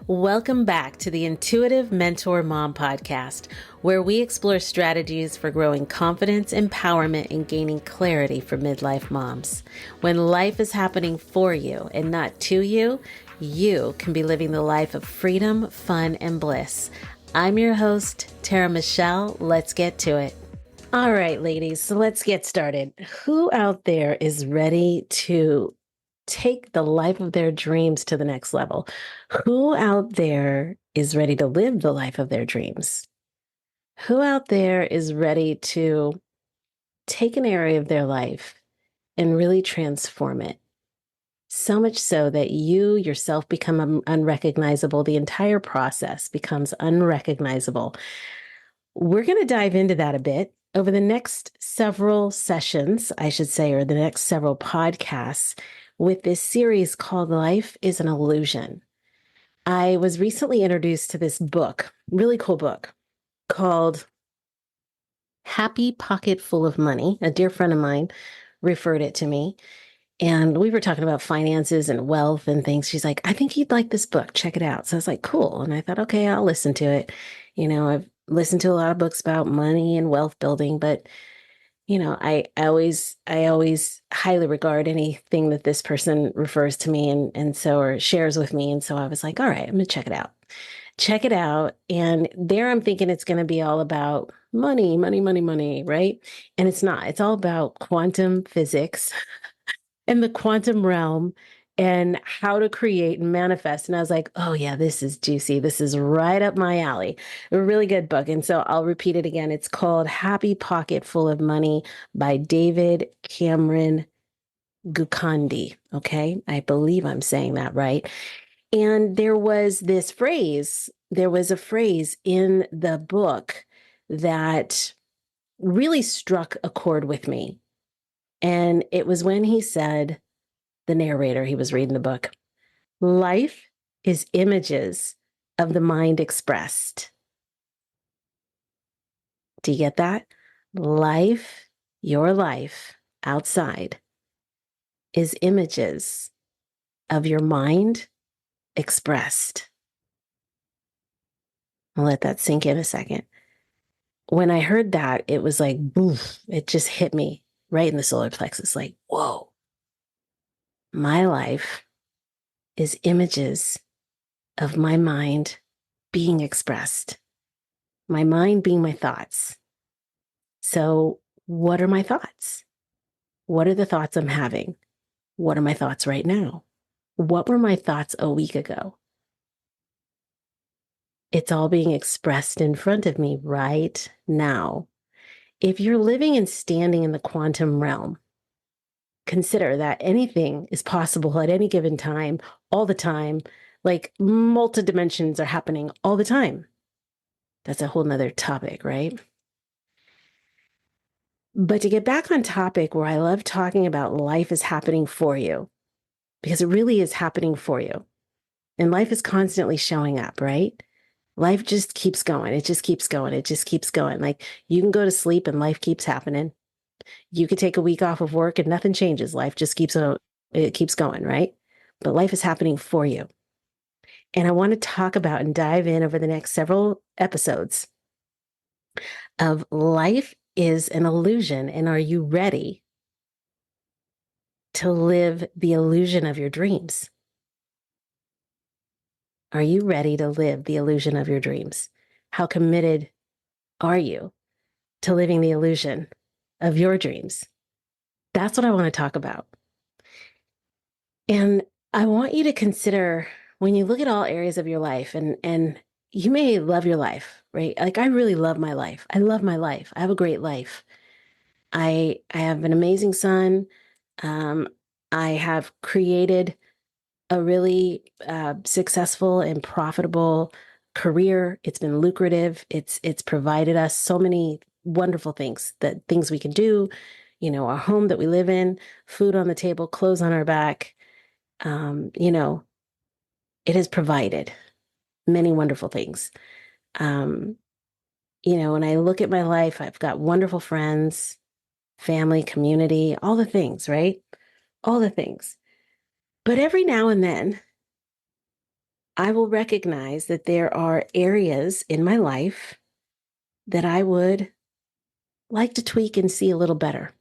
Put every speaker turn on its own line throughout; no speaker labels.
Welcome back to the Intuitive Mentor Mom podcast, where we explore strategies for growing confidence, empowerment, and gaining clarity for midlife moms. When life is happening for you and not to you, you can be living the life of freedom, fun, and bliss. I'm your host, Tara Mychelle. Let's get to it. All right, ladies, so let's get started. Who out there is ready to take the life of their dreams to the next level? Who out there is ready to live the life of their dreams? Who out there is ready to take an area of their life and really transform it? So much so that you yourself become unrecognizable. The entire process becomes unrecognizable. We're going to dive into that a bit over the next several sessions, I should say, or the next several podcasts with this series called Life is an Illusion. I was recently introduced to this book, really cool book called Happy Pocket Full of Money. A dear friend of mine referred it to me. And we were talking about finances and wealth and things. She's like, I think you'd like this book. Check it out. So I was like, cool. And I thought, okay, I'll listen to it. I've listened to a lot of books about money and wealth building, but I always highly regard anything that this person refers to me and so, or shares with me. And so I was like, all right, I'm going to check it out. Check it out. And there I'm thinking it's going to be all about money, money, money, money, right? And it's not. It's all about quantum physics and the quantum realm and how to create and manifest. And I was like, oh yeah, this is juicy. This is right up my alley. A really good book. And so I'll repeat it again. It's called Happy Pocket Full of Money by David Cameron Gikandi. Okay. I believe I'm saying that right. And there was a phrase in the book that really struck a chord with me. And it was when he said, the narrator, he was reading the book, life is images of the mind expressed. Do you get that? Life, your life outside, is images of your mind expressed. I'll let that sink in a second. When I heard that, it was like, boof, it just hit me right in the solar plexus. Like, whoa, my life is images of my mind being expressed. My mind being my thoughts. So what are my thoughts? What are the thoughts I'm having? What are my thoughts right now? What were my thoughts a week ago? It's all being expressed in front of me right now. If you're living and standing in the quantum realm, consider that anything is possible at any given time, all the time, like multi-dimensions are happening all the time. That's a whole nother topic, right? But to get back on topic, where I love talking about life is happening for you, because it really is happening for you. And life is constantly showing up, right? Life just keeps going. It just keeps going. It just keeps going. Like you can go to sleep and life keeps happening. You could take a week off of work and nothing changes. Life just keeps going, right? But life is happening for you. And I want to talk about and dive in over the next several episodes of life is an illusion. And are you ready to live the illusion of your dreams? Are you ready to live the illusion of your dreams? How committed are you to living the illusion of your dreams? That's what I want to talk about. And I want you to consider when you look at all areas of your life, and you may love your life, right? Like I really love my life. I love my life. I have a great life. I have an amazing son. I have created a really successful and profitable career. It's been lucrative. It's provided us so many wonderful things we can do. Our home that we live in, food on the table, clothes on our back. It has provided many wonderful things. When I look at my life, I've got wonderful friends, family, community, all the things, right? All the things. But every now and then, I will recognize that there are areas in my life that I would like to tweak and see a little better.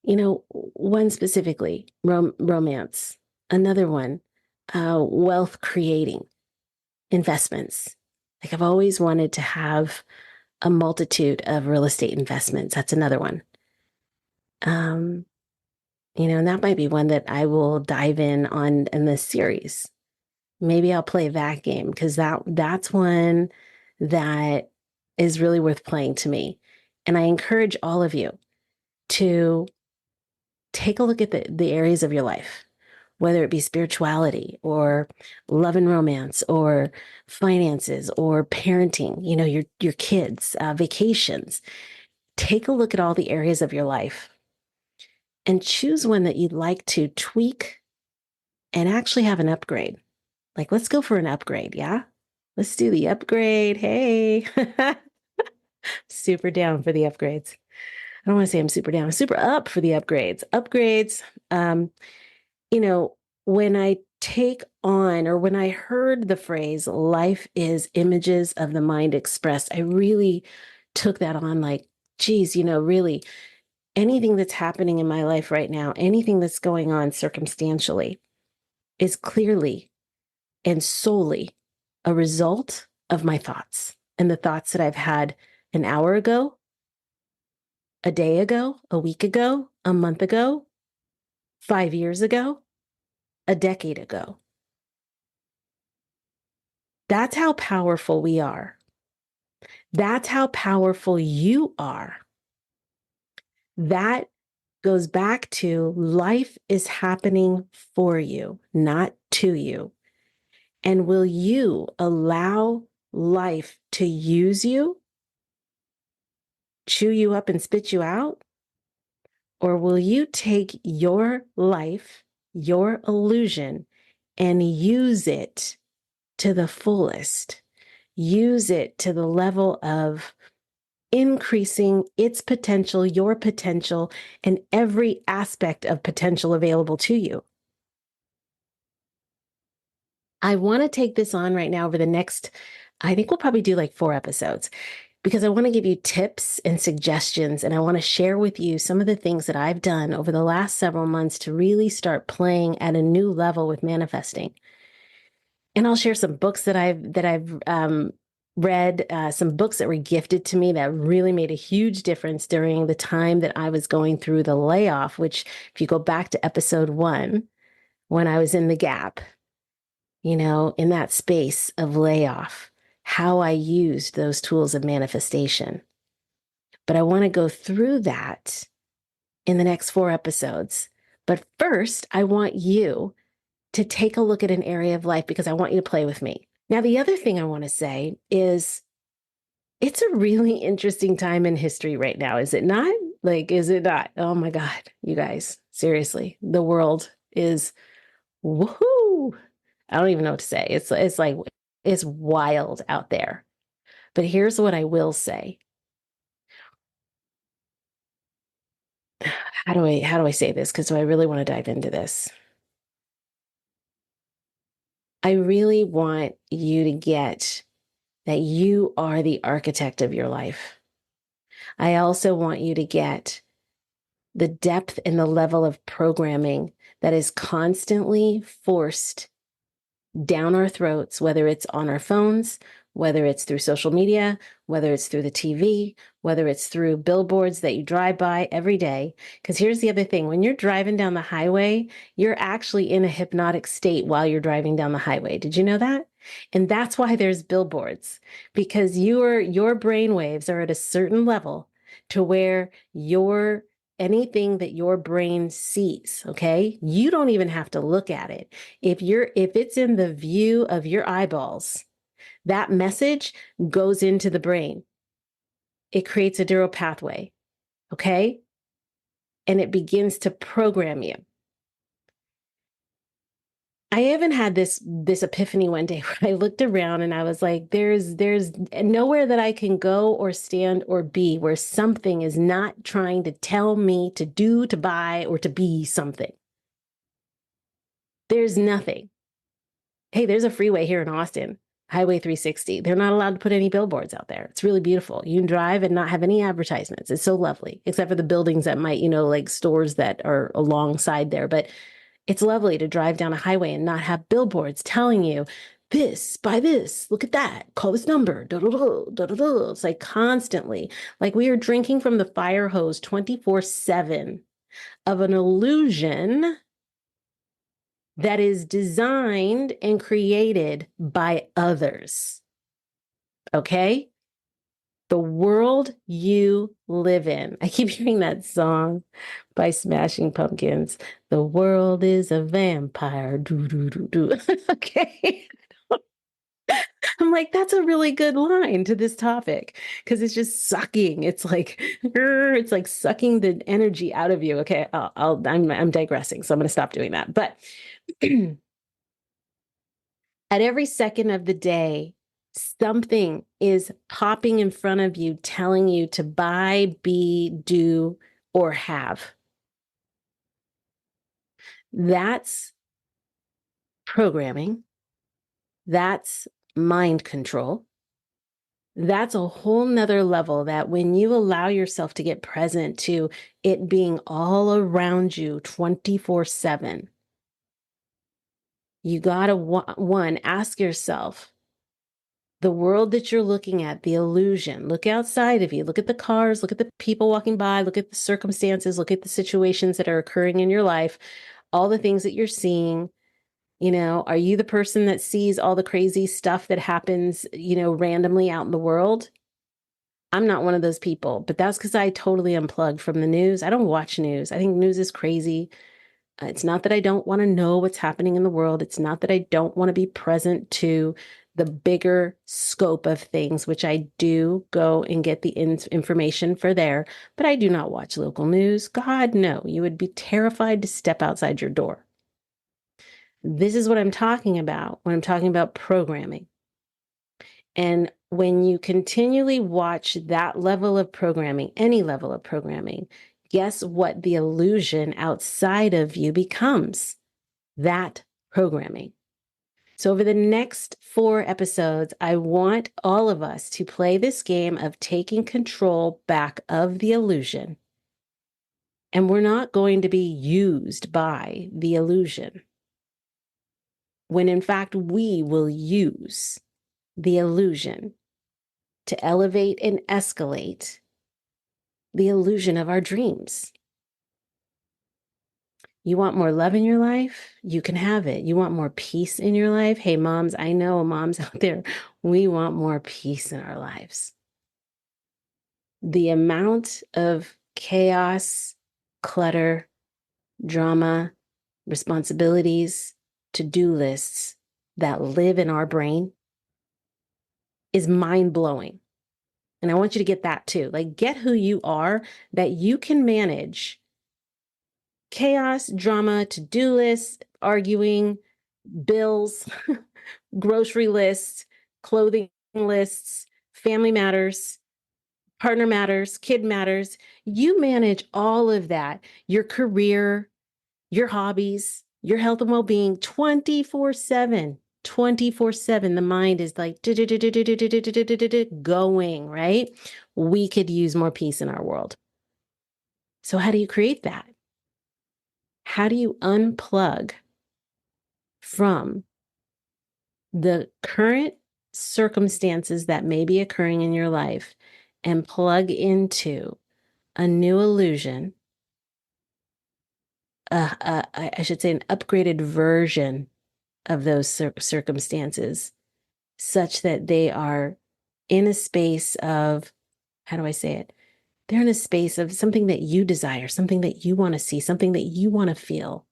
One specifically, romance. Another one, wealth creating, investments. Like I've always wanted to have a multitude of real estate investments. That's another one. Um, and that might be one that I will dive in this series. Maybe I'll play that game because that's one that is really worth playing to me. And I encourage all of you to take a look at the areas of your life, whether it be spirituality or love and romance or finances or parenting, your kids, vacations. Take a look at all the areas of your life and choose one that you'd like to tweak and actually have an upgrade. Like, let's go for an upgrade. Yeah. Let's do the upgrade. Hey, super down for the upgrades. I don't want to say I'm super down. I'm super up for the upgrades. Upgrades, um, you know, when I take on or when I heard the phrase life is images of the mind expressed, I really took that on like, geez, really anything that's happening in my life right now, anything that's going on circumstantially is clearly and solely a result of my thoughts and the thoughts that I've had an hour ago, a day ago, a week ago, a month ago, 5 years ago, a decade ago. That's how powerful we are. That's how powerful you are. That goes back to life is happening for you, not to you. And will you allow life to use you, chew you up and spit you out? Or will you take your life, your illusion, and use it to the fullest? Use it to the level of increasing its potential, your potential, and every aspect of potential available to you. I want to take this on right now over the next, I think we'll probably do like 4 episodes because I want to give you tips and suggestions. And I want to share with you some of the things that I've done over the last several months to really start playing at a new level with manifesting. And I'll share some books that I've read, some books that were gifted to me that really made a huge difference during the time that I was going through the layoff, which if you go back to episode 1, when I was in the gap, in that space of layoff, how I used those tools of manifestation. But I want to go through that in the next 4 episodes. But first, I want you to take a look at an area of life because I want you to play with me. Now, the other thing I want to say is it's a really interesting time in history right now, is it not? Like, is it not? Oh my God, you guys, seriously, the world is woohoo. I don't even know what to say. It's like, it's wild out there. But here's what I will say. How do I say this? Because I really want to dive into this. I really want you to get that you are the architect of your life. I also want you to get the depth and the level of programming that is constantly forced down our throats, whether it's on our phones, whether it's through social media, whether it's through the TV, whether it's through billboards that you drive by every day. Because here's the other thing. When you're driving down the highway, you're actually in a hypnotic state while you're driving down the highway. Did you know that? And that's why there's billboards, because your brain waves are at a certain level to where anything that your brain sees, okay? You don't even have to look at it. If it's in the view of your eyeballs, that message goes into the brain. It creates a neural pathway, okay? And it begins to program you. I even had this epiphany one day where I looked around and I was like, there's nowhere that I can go or stand or be where something is not trying to tell me to do, to buy, or to be something. There's nothing. Hey, there's a freeway here in Austin, Highway 360. They're not allowed to put any billboards out there. It's really beautiful. You can drive and not have any advertisements. It's so lovely, except for the buildings that might, like stores that are alongside there. But it's lovely to drive down a highway and not have billboards telling you this, buy this, look at that, call this number, da da da da da da. It's like constantly, like we are drinking from the fire hose 24/7 of an illusion that is designed and created by others. Okay? The world you live in. I keep hearing that song by Smashing Pumpkins. The world is a vampire. Do, do, do, do. Okay. I'm like, that's a really good line to this topic because it's just sucking. It's like, it's like sucking the energy out of you. Okay. I'm digressing. So I'm going to stop doing that. But at every second of the day, something is popping in front of you, telling you to buy, be, do, or have. That's programming. That's mind control. That's a whole nother level that when you allow yourself to get present to it being all around you 24/7, you got to, one, ask yourself, the world that you're looking at, the illusion, look outside of you, look at the cars, look at the people walking by, look at the circumstances, look at the situations that are occurring in your life, all the things that you're seeing. Are you the person that sees all the crazy stuff that happens, randomly out in the world? I'm not one of those people, but that's because I totally unplugged from the news. I don't watch news. I think news is crazy. It's not that I don't want to know what's happening in the world. It's not that I don't want to be present to the bigger scope of things, which I do go and get the information for there, but I do not watch local news. God, no, you would be terrified to step outside your door. This is what I'm talking about when I'm talking about programming. And when you continually watch that level of programming, any level of programming, guess what the illusion outside of you becomes? That programming. So over the next 4 episodes, I want all of us to play this game of taking control back of the illusion. And we're not going to be used by the illusion. When in fact, we will use the illusion to elevate and escalate the illusion of our dreams. You want more love in your life? You can have it. You want more peace in your life? Hey, moms, I know moms out there, we want more peace in our lives. The amount of chaos, clutter, drama, responsibilities, to-do lists that live in our brain is mind-blowing. And I want you to get that too. Like, get who you are, that you can manage chaos, drama, to-do lists, arguing, bills, grocery lists, clothing lists, family matters, partner matters, kid matters. You manage all of that, your career, your hobbies, your health and well-being 24/7. 24/7. The mind is like going, right? We could use more peace in our world. So how do you create that? How do you unplug from the current circumstances that may be occurring in your life and plug into a new illusion, I should say an upgraded version of those circumstances, such that they are in a space of, how do I say it? They're in a space of something that you desire, something that you want to see, something that you want to feel.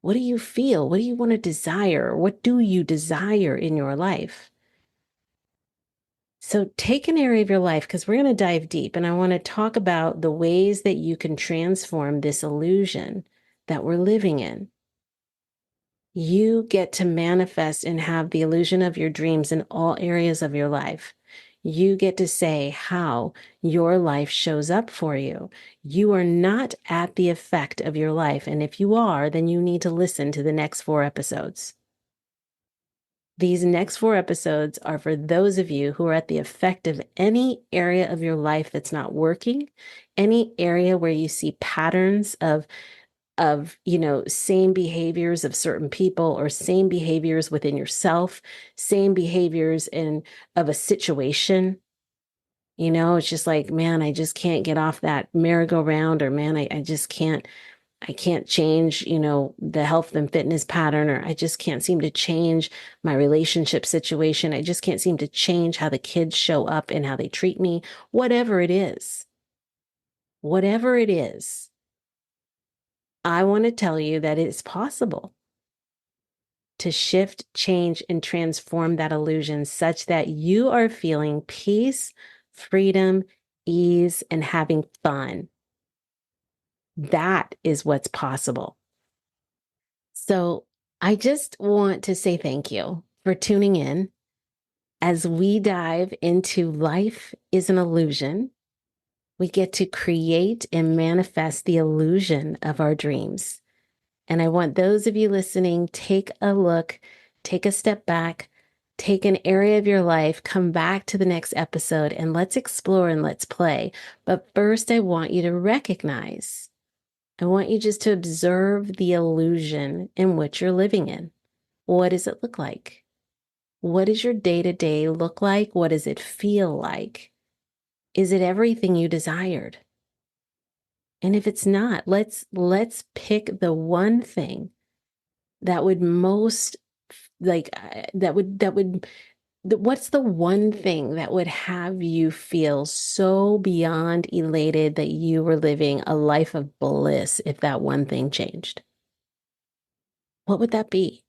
What do you feel? What do you want to desire? What do you desire in your life? So take an area of your life, because we're going to dive deep, and I want to talk about the ways that you can transform this illusion that we're living in. You get to manifest and have the illusion of your dreams in all areas of your life. You get to say how your life shows up for you. You are not at the effect of your life. And if you are, then you need to listen to the next 4 episodes. These next 4 episodes are for those of you who are at the effect of any area of your life that's not working, any area where you see patterns of same behaviors of certain people or same behaviors within yourself, same behaviors of a situation. It's just like, man, I just can't get off that merry-go-round, or man, I just I can't change, the health and fitness pattern, or I just can't seem to change my relationship situation. I just can't seem to change how the kids show up and how they treat me, whatever it is. Whatever it is, I want to tell you that it's possible to shift, change, and transform that illusion such that you are feeling peace, freedom, ease, and having fun. That is what's possible. So I just want to say thank you for tuning in as we dive into Life is an Illusion. We get to create and manifest the illusion of our dreams. And I want those of you listening, take a look, take a step back, take an area of your life, come back to the next episode, and let's explore and let's play. But first, I want you to recognize, I want you just to observe the illusion in which you're living in. What does it look like? What does your day-to-day look like? What does it feel like? Is it everything you desired? And if it's not, let's pick the one thing that would most what's the one thing that would have you feel so beyond elated that you were living a life of bliss if that one thing changed? What would that be?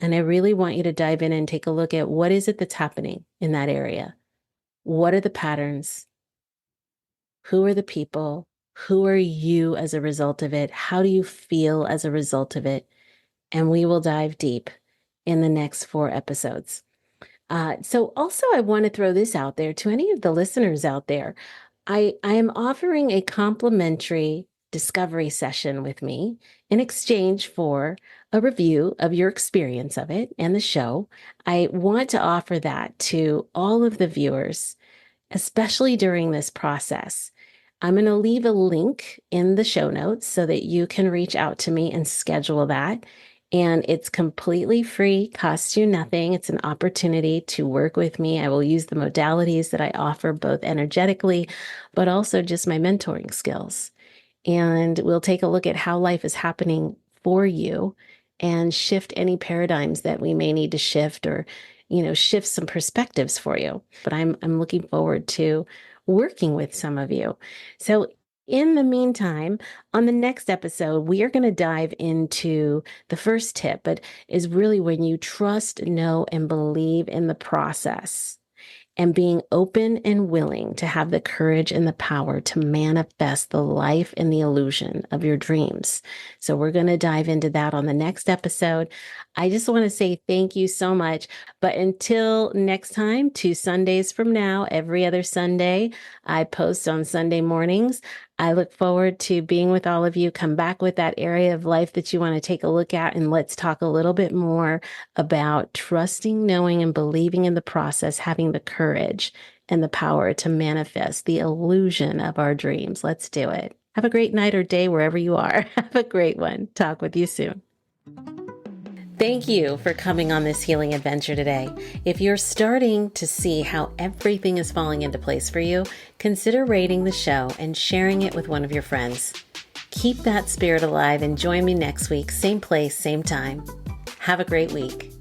And I really want you to dive in and take a look at what is it that's happening in that area? What are the patterns? Who are the people? Who are you as a result of it? How do you feel as a result of it? And we will dive deep in the next 4 episodes. So also, I want to throw this out there to any of the listeners out there. I am offering a complimentary discovery session with me in exchange for a review of your experience of it and the show. I want to offer that to all of the viewers, especially during this process. I'm going to leave a link in the show notes so that you can reach out to me and schedule that. And it's completely free, costs you nothing. It's an opportunity to work with me. I will use the modalities that I offer, both energetically, but also just my mentoring skills. And we'll take a look at how life is happening for you and shift any paradigms that we may need to shift, or, shift some perspectives for you. But I'm looking forward to working with some of you. So in the meantime, on the next episode, we are going to dive into the first tip, but is really when you trust, know, and believe in the process, and being open and willing to have the courage and the power to manifest the life and the illusion of your dreams. So we're going to dive into that on the next episode. I just want to say thank you so much. But until next time, 2 Sundays from now, every other Sunday, I post on Sunday mornings. I look forward to being with all of you. Come back with that area of life that you want to take a look at, and let's talk a little bit more about trusting, knowing, and believing in the process, having the courage and the power to manifest the illusion of our dreams. Let's do it. Have a great night or day wherever you are. Have a great one. Talk with you soon. Thank you for coming on this healing adventure today. If you're starting to see how everything is falling into place for you, consider rating the show and sharing it with one of your friends. Keep that spirit alive and join me next week, same place, same time. Have a great week.